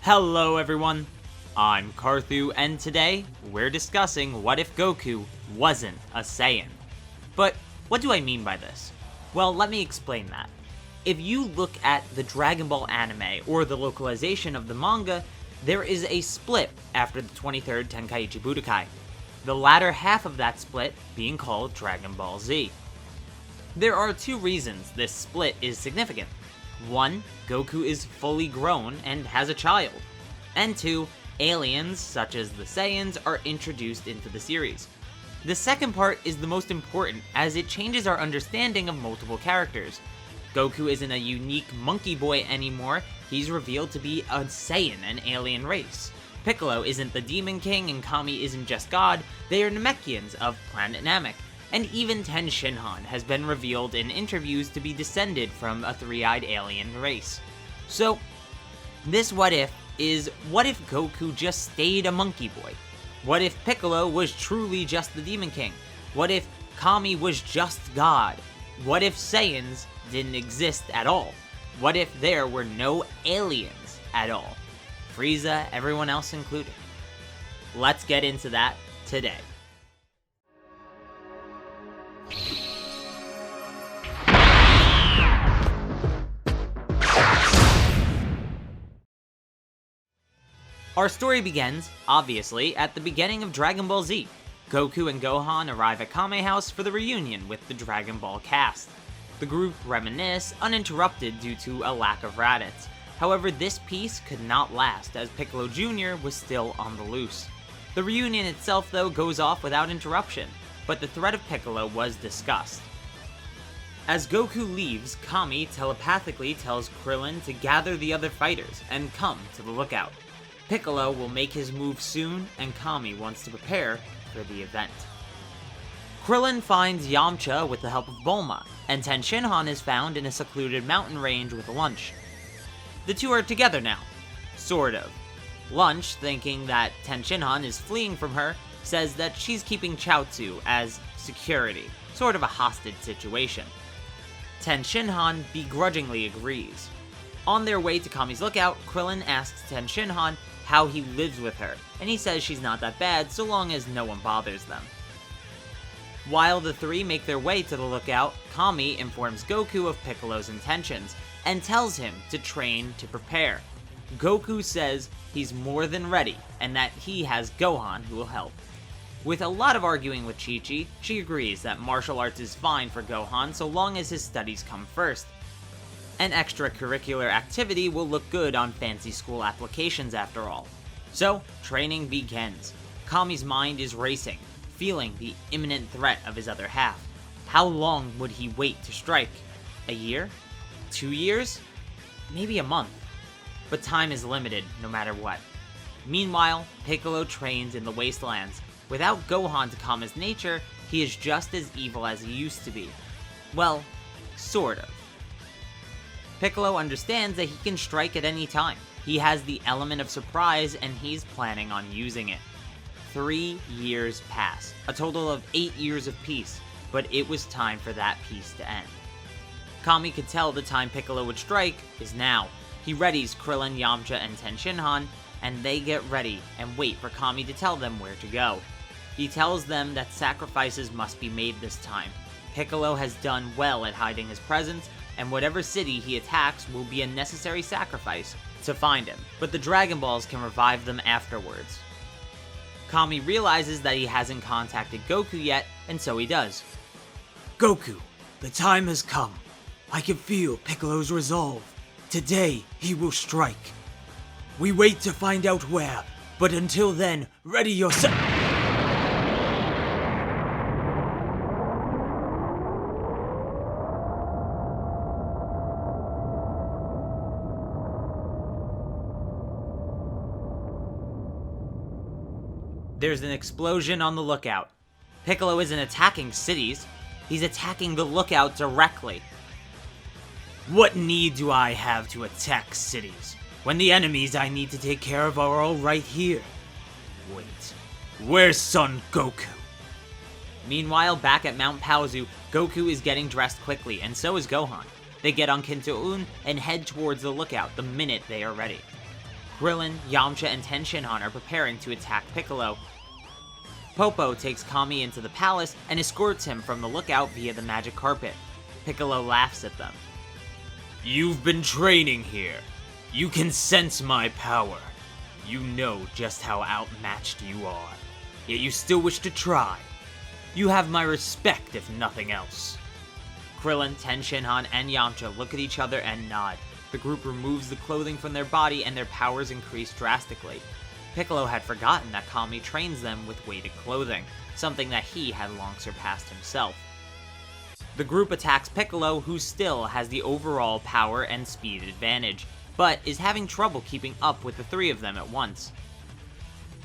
Hello everyone, I'm Carthu, and today we're discussing what if Goku wasn't a Saiyan. But what do I mean by this? Well, let me explain that. If you look at the Dragon Ball anime or the localization of the manga, there is a split after the 23rd Tenkaichi Budoukai, the latter half of that split being called Dragon Ball Z. There are two reasons this split is significant. One, Goku is fully grown and has a child. And two, aliens, such as the Saiyans, are introduced into the series. The second part is the most important, as it changes our understanding of multiple characters. Goku isn't a unique monkey boy anymore, he's revealed to be a Saiyan, an alien race. Piccolo isn't the Demon King, and Kami isn't just God, they are Namekians of planet Namek. And even Tenshinhan has been revealed in interviews to be descended from a three-eyed alien race. So, this what if is, what if Goku just stayed a monkey boy? What if Piccolo was truly just the Demon King? What if Kami was just God? What if Saiyans didn't exist at all? What if there were no aliens at all? Frieza, everyone else included. Let's get into that today. Our story begins, obviously, at the beginning of Dragon Ball Z. Goku and Gohan arrive at Kame House for the reunion with the Dragon Ball cast. The group reminisce, uninterrupted due to a lack of Raditz. However, this peace could not last, as Piccolo Jr. was still on the loose. The reunion itself, though, goes off without interruption, but the threat of Piccolo was discussed. As Goku leaves, Kami telepathically tells Krillin to gather the other fighters and come to the lookout. Piccolo will make his move soon, and Kami wants to prepare for the event. Krillin finds Yamcha with the help of Bulma, and Tenshinhan is found in a secluded mountain range with Lunch. The two are together now. Sort of. Lunch, thinking that Tenshinhan is fleeing from her, says that she's keeping Chaozu as security, sort of a hostage situation. Tenshinhan begrudgingly agrees. On their way to Kami's lookout, Krillin asks Tenshinhan how he lives with her, and he says she's not that bad so long as no one bothers them. While the three make their way to the lookout, Kami informs Goku of Piccolo's intentions, and tells him to train to prepare. Goku says he's more than ready, and that he has Gohan who will help. With a lot of arguing with Chi-Chi, she agrees that martial arts is fine for Gohan so long as his studies come first. An extracurricular activity will look good on fancy school applications after all. So, training begins. Kami's mind is racing, feeling the imminent threat of his other half. How long would he wait to strike? A year? 2 years? Maybe a month. But time is limited, no matter what. Meanwhile, Piccolo trains in the wastelands. Without Gohan to calm his nature, he is just as evil as he used to be. Well, sort of. Piccolo understands that he can strike at any time. He has the element of surprise, and he's planning on using it. 3 years pass, a total of 8 years of peace, but it was time for that peace to end. Kami could tell the time Piccolo would strike is now. He readies Krillin, Yamcha, and Tenshinhan, and they get ready and wait for Kami to tell them where to go. He tells them that sacrifices must be made this time. Piccolo has done well at hiding his presence, and whatever city he attacks will be a necessary sacrifice to find him, but the Dragon Balls can revive them afterwards. Kami realizes that he hasn't contacted Goku yet, and so he does. Goku, the time has come. I can feel Piccolo's resolve. Today, he will strike. We wait to find out where, but until then, ready yourself. There's an explosion on the lookout. Piccolo isn't attacking cities, he's attacking the lookout directly. What need do I have to attack cities, when the enemies I need to take care of are all right here? Wait, where's Son Goku? Meanwhile, back at Mount Paozu, Goku is getting dressed quickly, and so is Gohan. They get on Kinto-un and head towards the lookout the minute they are ready. Krillin, Yamcha, and Tenshinhan are preparing to attack Piccolo. Popo takes Kami into the palace and escorts him from the lookout via the magic carpet. Piccolo laughs at them. You've been training here. You can sense my power. You know just how outmatched you are. Yet you still wish to try. You have my respect if nothing else. Krillin, Tenshinhan, and Yamcha look at each other and nod. The group removes the clothing from their body and their powers increase drastically. Piccolo had forgotten that Kami trains them with weighted clothing, something that he had long surpassed himself. The group attacks Piccolo, who still has the overall power and speed advantage, but is having trouble keeping up with the three of them at once.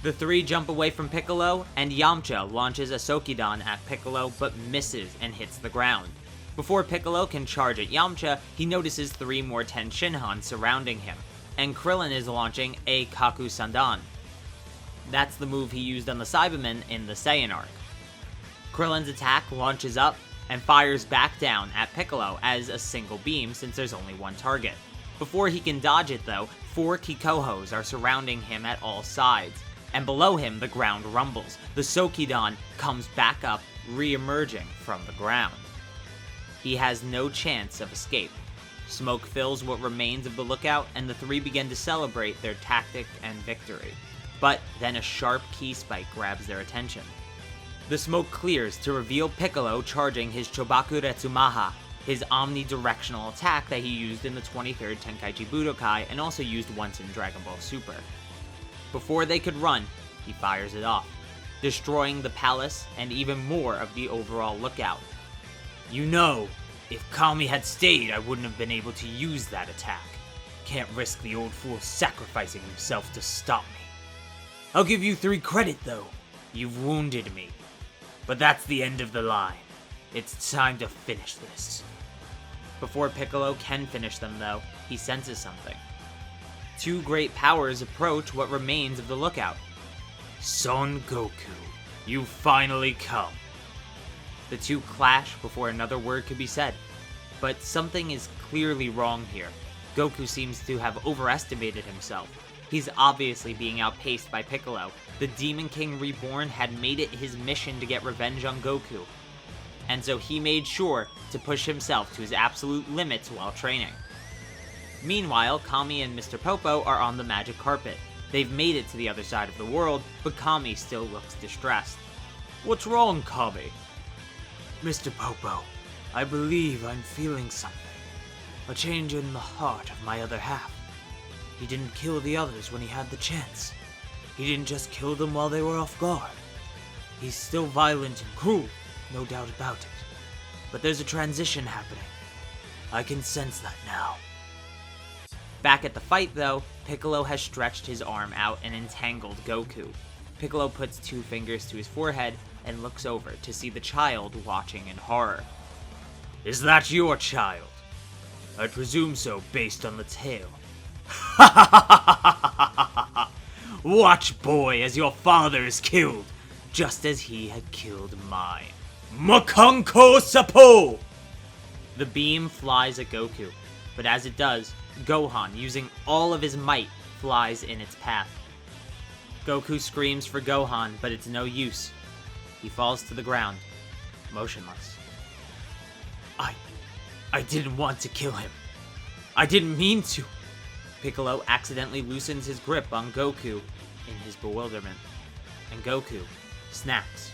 The three jump away from Piccolo, and Yamcha launches a Sokidan at Piccolo but misses and hits the ground. Before Piccolo can charge at Yamcha, he notices three more Tenshinhan surrounding him, and Krillin is launching a Kaku Sandan. That's the move he used on the Cybermen in the Saiyan arc. Krillin's attack launches up and fires back down at Piccolo as a single beam since there's only one target. Before he can dodge it though, 4 Kikohos are surrounding him at all sides, and below him the ground rumbles. The Sokidan comes back up, re-emerging from the ground. He has no chance of escape. Smoke fills what remains of the lookout, and the three begin to celebrate their tactic and victory. But then a sharp key spike grabs their attention. The smoke clears to reveal Piccolo charging his Chobaku Retsumaha, his omnidirectional attack that he used in the 23rd Tenkaichi Budoukai and also used once in Dragon Ball Super. Before they could run, he fires it off, destroying the palace and even more of the overall lookout. You know, if Kami had stayed, I wouldn't have been able to use that attack. Can't risk the old fool sacrificing himself to stop me. I'll give you 3 credit though. You've wounded me. But that's the end of the line. It's time to finish this. Before Piccolo can finish them though, he senses something. 2 great powers approach what remains of the lookout. Son Goku, you finally come. The two clash before another word could be said. But something is clearly wrong here. Goku seems to have overestimated himself. He's obviously being outpaced by Piccolo. The Demon King Reborn had made it his mission to get revenge on Goku. And so he made sure to push himself to his absolute limits while training. Meanwhile, Kami and Mr. Popo are on the magic carpet. They've made it to the other side of the world, but Kami still looks distressed. What's wrong, Kami? Mr. Popo, I believe I'm feeling something. A change in the heart of my other half. He didn't kill the others when he had the chance. He didn't just kill them while they were off guard. He's still violent and cruel, no doubt about it. But there's a transition happening. I can sense that now. Back at the fight though, Piccolo has stretched his arm out and entangled Goku. Piccolo puts 2 fingers to his forehead and looks over to see the child watching in horror. Is that your child? I presume so based on the tail. Watch, boy, as your father is killed, just as he had killed mine. Makanko Sapo! The beam flies at Goku, but as it does, Gohan, using all of his might, flies in its path. Goku screams for Gohan, but it's no use. He falls to the ground, motionless. I didn't want to kill him. I didn't mean to. Piccolo accidentally loosens his grip on Goku in his bewilderment, and Goku snaps.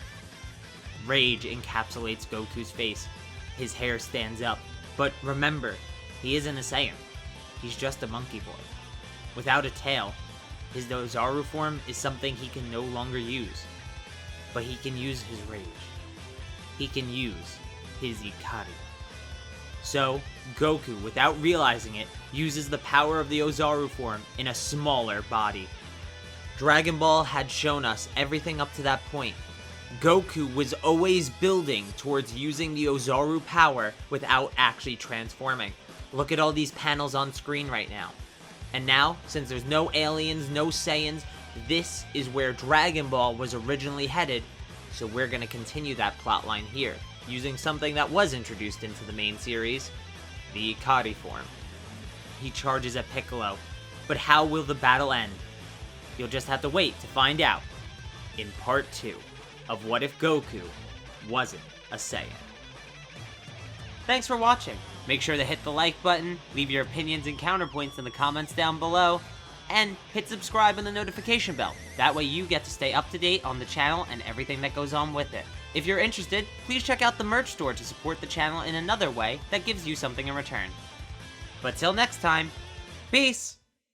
Rage encapsulates Goku's face. His hair stands up, but remember, he isn't a Saiyan. He's just a monkey boy. Without a tail, his Ozaru form is something he can no longer use. But he can use his rage. He can use his Ikari. So, Goku, without realizing it, uses the power of the Ozaru form in a smaller body. Dragon Ball had shown us everything up to that point. Goku was always building towards using the Ozaru power without actually transforming. Look at all these panels on screen right now. And now, since there's no aliens, no Saiyans, this is where Dragon Ball was originally headed, so we're going to continue that plotline here, using something that was introduced into the main series, the Ikari form. He charges at Piccolo, But how will the battle end? You'll just have to wait to find out in part 2 of What If Goku Wasn't a Saiyan. Thanks for watching. Make sure to hit the like button, leave your opinions and counterpoints in the comments down below, and hit subscribe and the notification bell. That way you get to stay up to date on the channel and everything that goes on with it. If you're interested, please check out the merch store to support the channel in another way that gives you something in return. But till next time, peace!